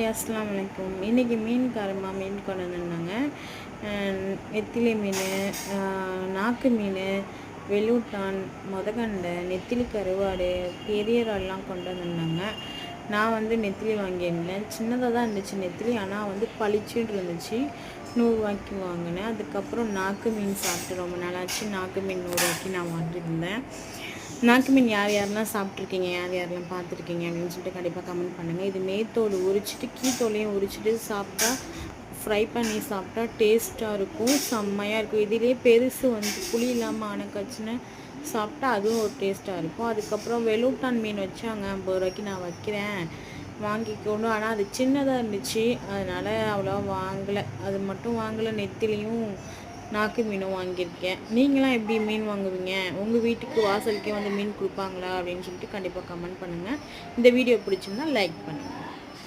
அஸ்ஸலாமு அலைக்கும். இன்றைக்கி மீன்காரம்மா மீன் கொண்டு வந்திருந்தாங்க. நெத்திலி மீன், நாக்கு மீன், வெள்ளூட்டான், மொதகண்டை, நெத்திலி கருவாடு, பெரிய இறால்லாம் கொண்டு வந்திருந்தாங்க. நான் நெத்திலி வாங்கியிருந்தேன். சின்னதாக தான் இருந்துச்சு நெத்திலி, ஆனால் பளிச்சுன்னு இருந்துச்சு. 100 ரூபாய்க்கு வாங்கினேன். அதுக்கப்புறம் நாக்கு மீன் சாப்பிட்டு ரொம்ப நாளாச்சு. நாக்கு மீன் 100 ரூபாய்க்கு நான் வாங்கியிருந்தேன். நாக்கு மீன் யார் யாரெல்லாம் சாப்பிட்ருக்கீங்க, யார் யாரெல்லாம் பார்த்துருக்கீங்க அப்படின்னு சொல்லிட்டு கண்டிப்பாக கமெண்ட் பண்ணுங்கள். இது மேத்தோடு உரிச்சிட்டு கீத்தோலையும் உரிச்சிட்டு சாப்பிட்டா, ஃப்ரை பண்ணி சாப்பிட்டா டேஸ்ட்டாக இருக்கும், செம்மையாக இருக்கும். இதிலே பெருசு புளி இல்லாமல் அணைக்கச்சுன்னு சாப்பிட்டா அதுவும் ஒரு டேஸ்ட்டாக இருக்கும். அதுக்கப்புறம் வெள்ளூட்டான் மீன் வச்சாங்க 50 ரூபாய்க்கு. நான் வைக்கிறேன் வாங்கிக்கணும், ஆனால் அது சின்னதாக இருந்துச்சு, அதனால் அவ்வளோவா வாங்கலை. அது மட்டும் வாங்கலை. நெத்திலையும் நாக்கு மீனும் வாங்கியிருக்கேன். நீங்களாம் எப்படி மீன் வாங்குவீங்க? உங்கள் வீட்டுக்கு வாசலுக்கே மீன் கொடுப்பாங்களா அப்படின்னு சொல்லிட்டு கண்டிப்பாக கமெண்ட் பண்ணுங்கள். இந்த வீடியோ பிடிச்சிருந்தா லைக் பண்ணுங்கள்.